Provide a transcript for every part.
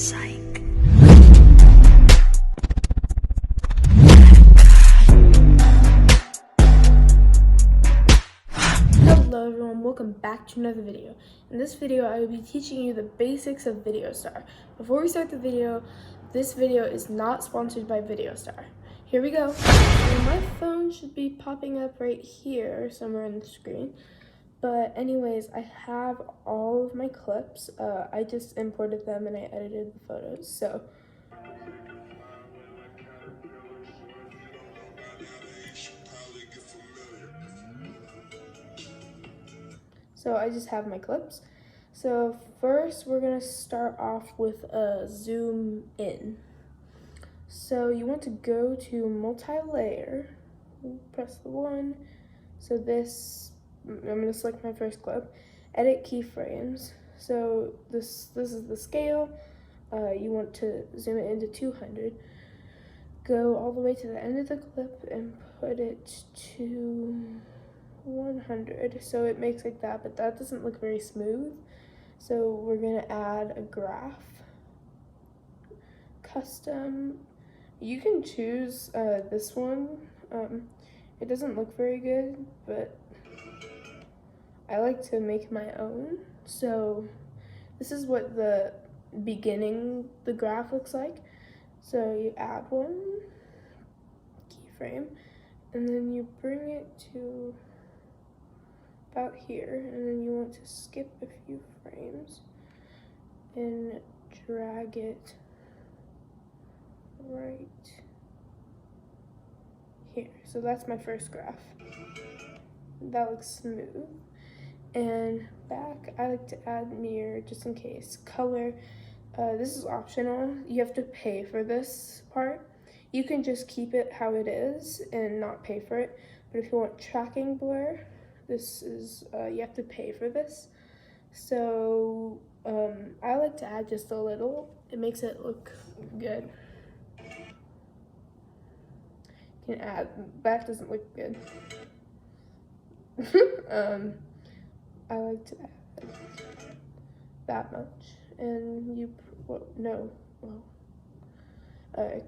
Psych. Hello everyone, welcome back to another video. In this video, I will be teaching you the basics of VideoStar. Before we start the video, this video is not sponsored by VideoStar. Here we go. So my phone should be popping up right here, somewhere on the screen. But anyways, I have all of my clips. I just imported them and I edited the photos. So I just have my clips. So first we're gonna start off with a zoom in. So you want to go to multi-layer, press the 1. So this, I'm gonna select my first clip, edit keyframes. So this is the scale. You want to zoom it into 200. Go all the way to the end of the clip and put it to 100. So it makes like that, but that doesn't look very smooth. So we're gonna add a graph. Custom. You can choose this one. It doesn't look very good, but I like to make my own. So this is what the graph looks like. So you add one keyframe, and then you bring it to about here, and then you want to skip a few frames and drag it right here. So that's my first graph. That looks smooth. And back, I like to add mirror just in case. Color, this is optional. You have to pay for this part. You can just keep it how it is and not pay for it. But if you want tracking blur, this is, you have to pay for this. So I like to add just a little. It makes it look good. You can add, that doesn't look good. I like to add that much, and you,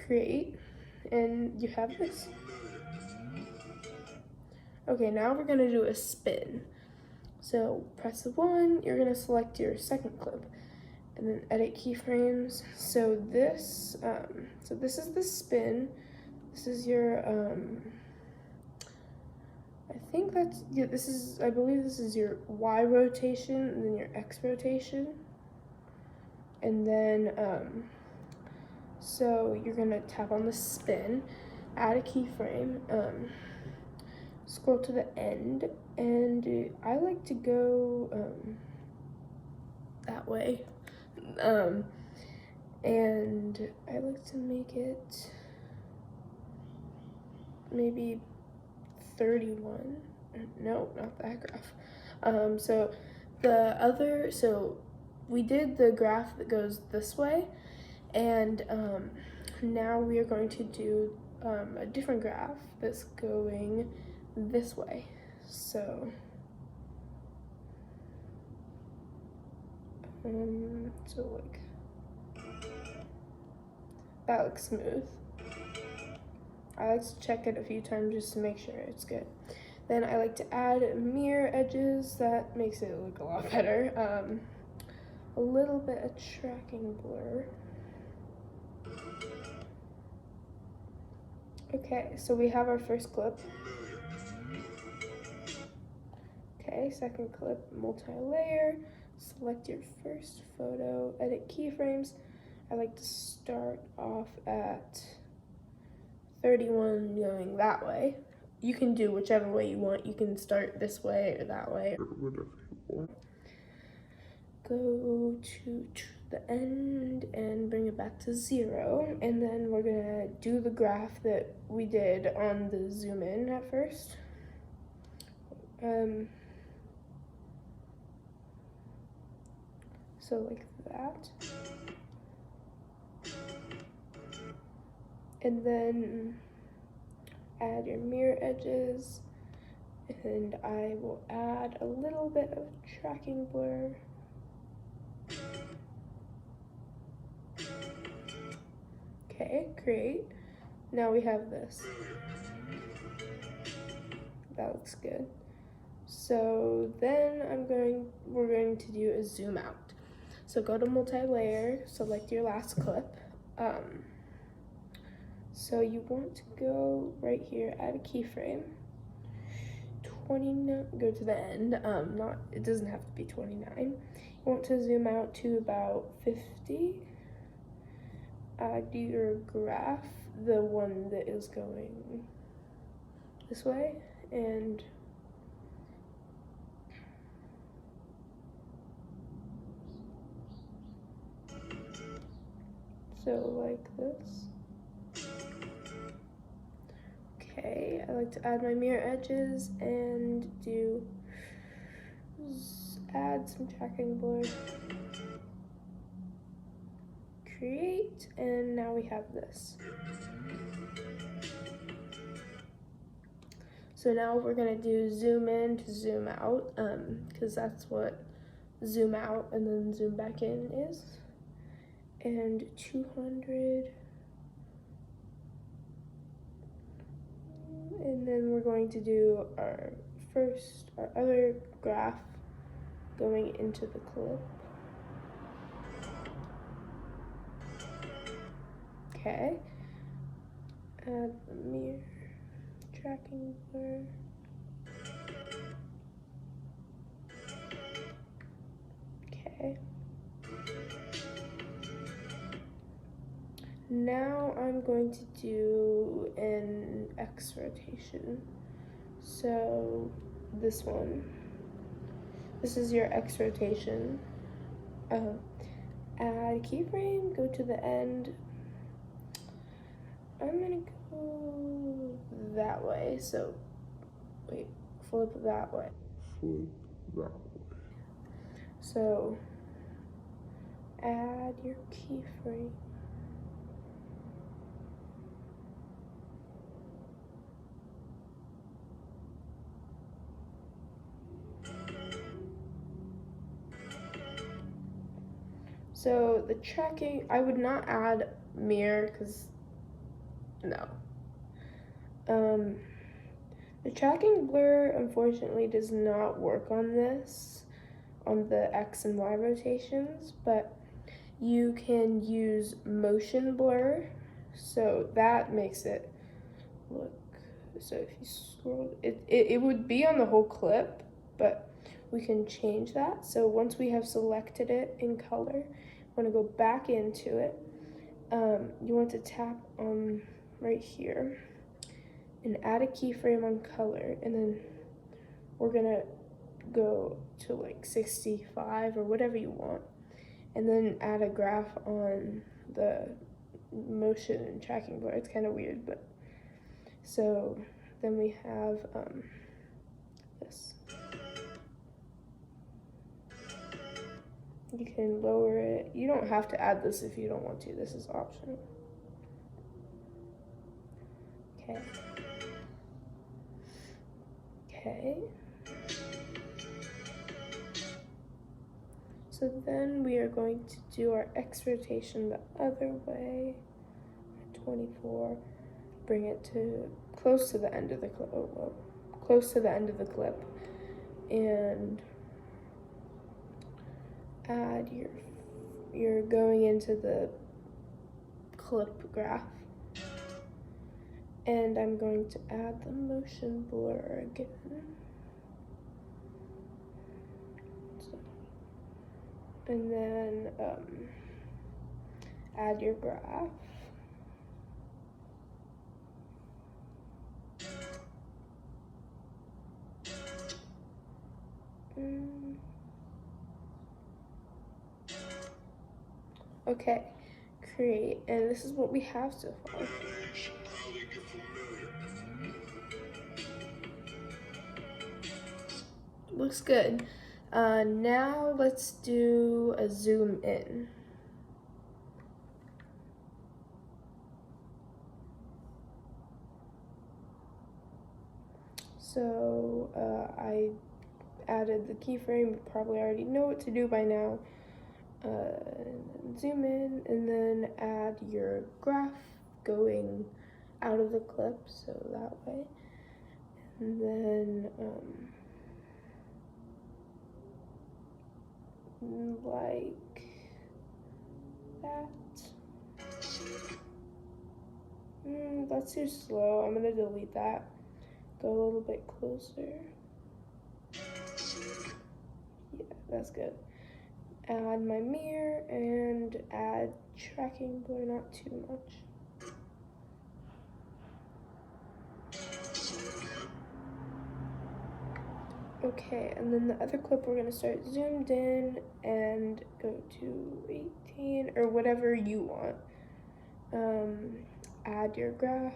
create, and you have this. Okay, now we're gonna do a spin. So press the 1, you're gonna select your second clip, and then edit keyframes. So this is the spin. This is your, I believe this is your Y rotation, and then your X rotation. And then, so you're gonna tap on the spin, add a keyframe, scroll to the end, and I like to go, that way. And I like to make it maybe 31. No, not that graph. So we did the graph that goes this way, and now we are going to do a different graph that's going this way. So like that looks smooth. I like to check it a few times just to make sure it's good. Then I like to add mirror edges. That makes it look a lot better. A little bit of tracking blur. Okay, so we have our first clip. Okay, second clip, multi-layer. Select your first photo, edit keyframes. I like to start off at 31 going that way. You can do whichever way you want. You can start this way or that way. Go to the end and bring it back to 0. And then we're gonna do the graph that we did on the zoom in at first. So like that. And then add your mirror edges, and I will add a little bit of tracking blur. Okay, create. Now we have this. That looks good. So then we're going to do a zoom out. So go to multi-layer, select your last clip. So you want to go right here, add a keyframe. 29, go to the end, it doesn't have to be 29. You want to zoom out to about 50. Add your graph, the one that is going this way, and so like this. Okay, I like to add my mirror edges and add some tracking blur. Create, and now we have this. So now we're gonna do zoom in to zoom out, because that's what zoom out and then zoom back in is. And 200. And then we're going to do our other graph going into the clip. Okay. Add the mirror tracking blur. Okay. Now I'm going to do an X rotation. So this one. This is your X rotation. Add a keyframe, go to the end. I'm gonna go that way, so wait, flip that way. So add your keyframe. So the tracking, I would not add mirror because no. The tracking blur unfortunately does not work on this, on the X and Y rotations, but you can use motion blur, so that makes it look, so if you scroll, it would be on the whole clip, but we can change that. So once we have selected it in color, you want to go back into it. You want to tap on right here and add a keyframe on color, and then we're gonna go to like 65 or whatever you want, and then add a graph on the motion and tracking blur. It's kind of weird, but so then we have this. You can lower it. You don't have to add this if you don't want to. This is optional. Okay. Okay. So then we are going to do our X rotation the other way at 24. Bring it to close to the end of the clip. Oh, well, close to the end of the clip, and add you're going into the clip graph, and I'm going to add the motion blur again. So, and then add your graph. Okay, create, and this is what we have so far. Looks good. Now let's do a zoom in. So I added the keyframe. You probably already know what to do by now. Zoom in and then add your graph going out of the clip, so that way. And then like that. That's too slow. I'm gonna delete that. Go a little bit closer. Yeah, that's good. Add my mirror and add tracking blur, not too much. Okay, and then the other clip we're gonna start zoomed in and go to 18 or whatever you want. Add your graph.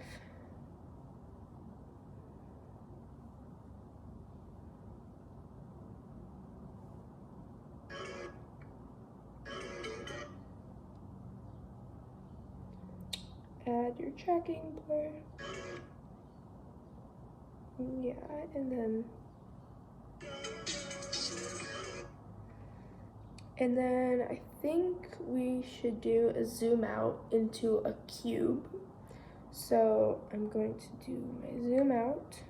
Add your tracking blur. Yeah, and then I think we should do a zoom out into a cube. So I'm going to do my zoom out.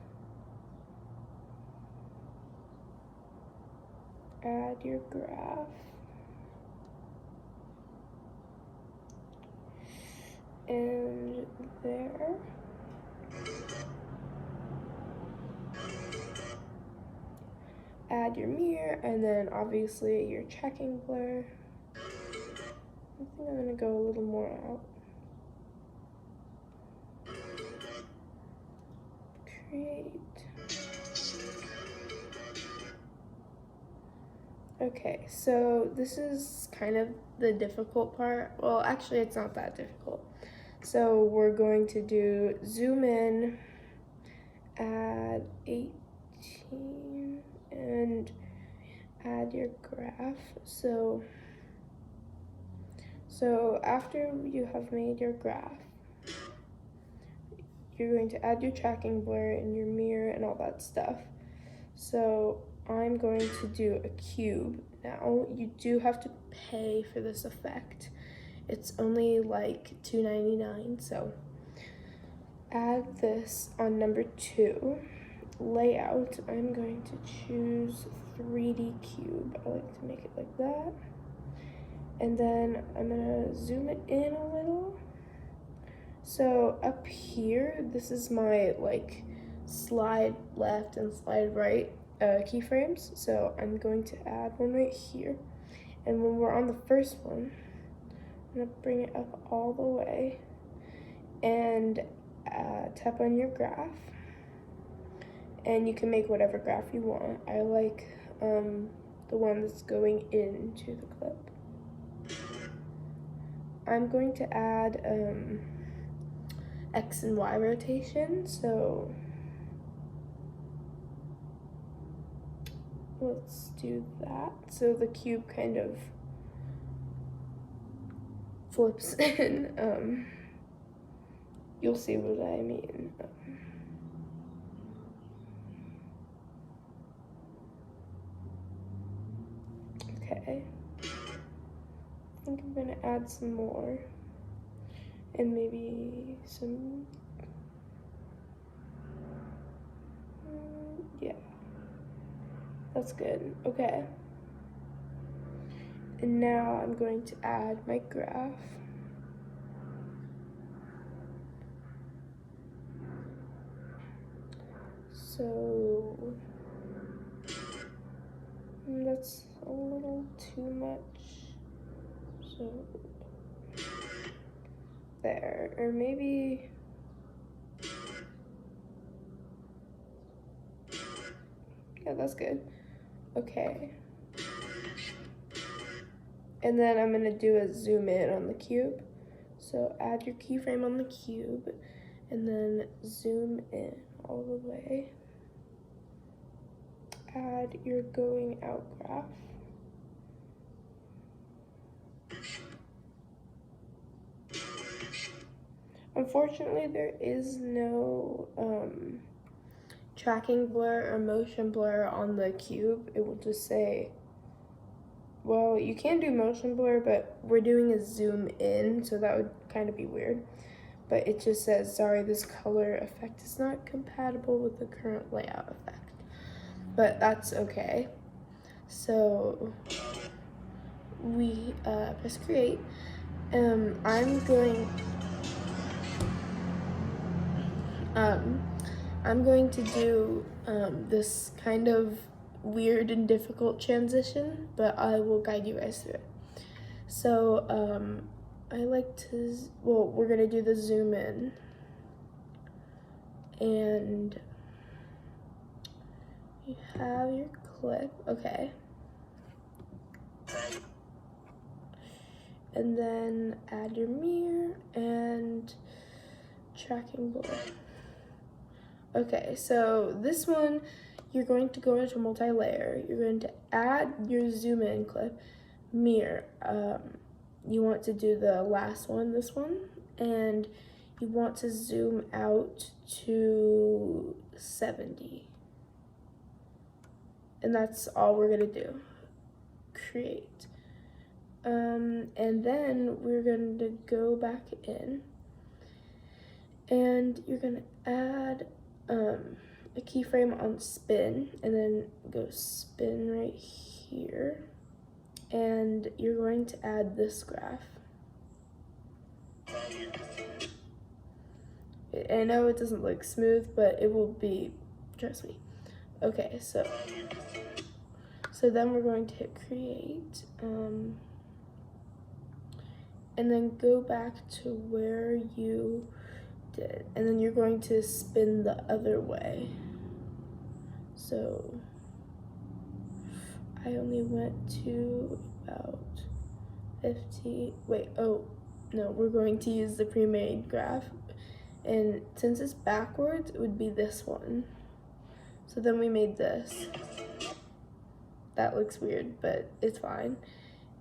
Add your graph. And there. Add your mirror and then obviously your tracking blur. I think I'm gonna go a little more out. Create. Okay, so this is kind of the difficult part. Well, actually it's not that difficult. So we're going to do zoom in, add 18, and add your graph. So after you have made your graph, you're going to add your tracking blur and your mirror and all that stuff. So I'm going to do a cube now. You do have to pay for this effect. It's only like $2.99, so add this on number 2. Layout, I'm going to choose 3D cube. I like to make it like that. And then I'm gonna zoom it in a little. So up here, this is my like slide left and slide right keyframes. So I'm going to add one right here. And when we're on the first one, I'm gonna bring it up all the way and tap on your graph. And you can make whatever graph you want. I like the one that's going into the clip. I'm going to add X and Y rotation, so let's do that. So the cube kind of flips in. You'll see what I mean. Okay. I think I'm gonna add some more. And maybe some, yeah, that's good. Okay. And now I'm going to add my graph. So that's a little too much. So there, or maybe yeah, that's good. Okay. And then I'm gonna do a zoom in on the cube. So add your keyframe on the cube and then zoom in all the way. Add your going out graph. Unfortunately, there is no tracking blur or motion blur on the cube. It will just say, well, you can do motion blur, but we're doing a zoom in, so that would kind of be weird. but it just says, sorry, this color effect is not compatible with the current layout effect. But that's okay. So we press create. I'm going to do this kind of weird and difficult transition, but I will guide you guys through it. So I like to, well, we're gonna do the zoom in, and you have your clip, okay. And then add your mirror and tracking blur. Okay, so this one, you're going to go into multi-layer. You're going to add your zoom in clip, mirror. You want to do the last one, this one, and you want to zoom out to 70. And that's all we're gonna do. Create. And then we're going to go back in, and you're gonna add a keyframe on spin, and then go spin right here, and you're going to add this graph. I know it doesn't look smooth, but it will be, trust me. Okay, so then we're going to hit create, and then go back to where you did, and then you're going to spin the other way. So I only went to about 50, wait, oh, no, we're going to use the pre-made graph. And since it's backwards, it would be this one. So then we made this. That looks weird, but it's fine.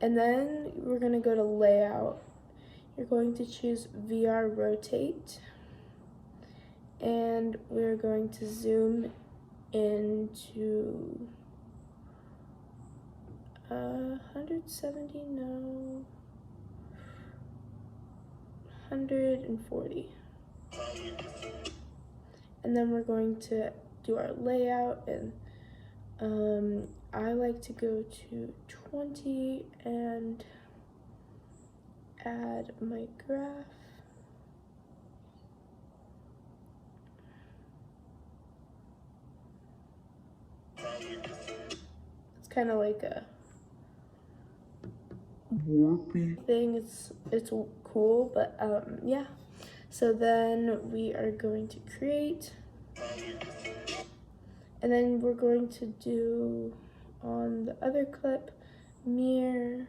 And then we're gonna go to layout. You're going to choose VR rotate. And we're going to zoom into 170, no, 140. And then we're going to do our layout, and I like to go to 20 and add my graph. It's kind of like a warpy thing. It's cool, but yeah. So then we are going to create, and then we're going to do on the other clip, mirror,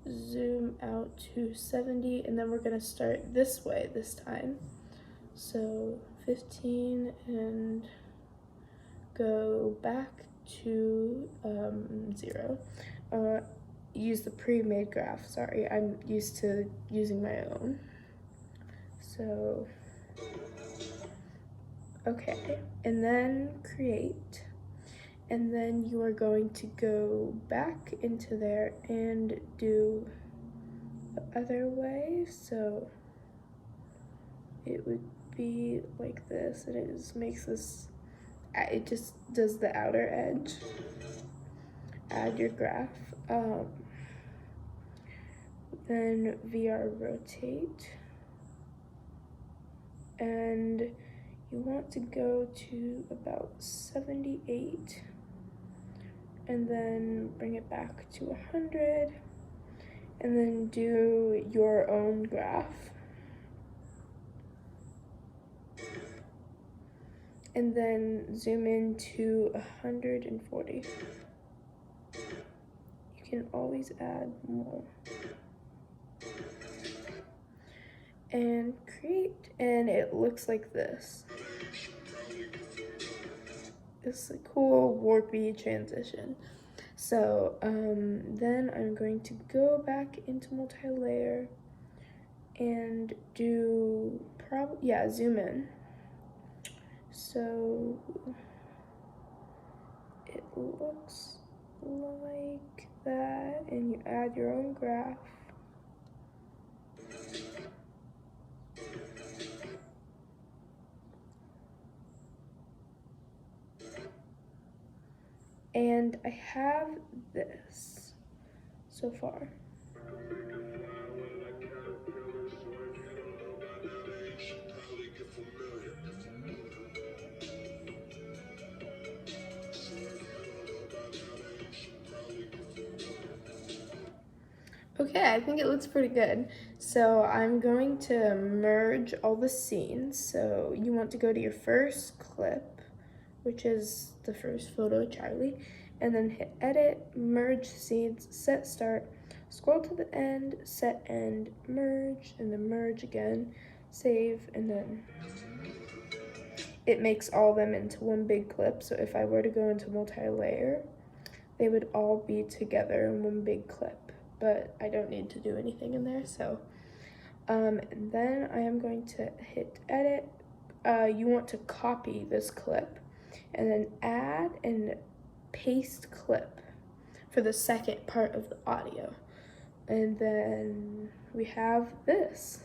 zoom out to 70, and then we're gonna start this way this time. So 15 and go back to 0. Use the pre-made graph, sorry, I'm used to using my own. So, okay, and then create, and then you are going to go back into there and do the other way. So it would be like this, and it just makes this, it just does the outer edge. Add your graph, then VR rotate, and you want to go to about 78, and then bring it back to 100, and then do your own graph, and then zoom in to 140. You can always add more. And create, and it looks like this. It's a cool warpy transition. So then I'm going to go back into multi-layer and do zoom in. So it looks like that, and you add your own graph. And I have this so far. Okay, I think it looks pretty good. So I'm going to merge all the scenes. So you want to go to your first clip, which is the first photo of Charlie, and then hit edit, merge scenes, set start, scroll to the end, set end, merge, and then merge again, save, and then it makes all of them into one big clip. So if I were to go into multi-layer, they would all be together in one big clip. But I don't need to do anything in there, so and then I am going to hit edit. You want to copy this clip and then add and paste clip for the second part of the audio, and then we have this.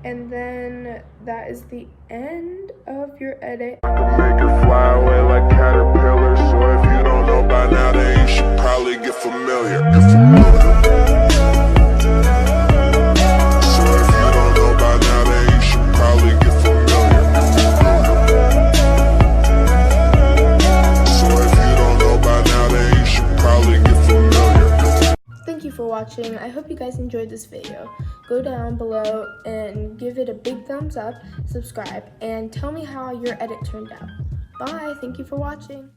And then that is the end of your edit. I can make it fly away like caterpillars. So if you don't know by now, then you should probably get familiar. So if you don't know by now, then you should probably get familiar. So if you don't know by now, then you should probably get familiar. Thank you for watching. I hope you guys enjoyed this video. Go down below and give it a big thumbs up, subscribe, and tell me how your edit turned out. Bye, thank you for watching.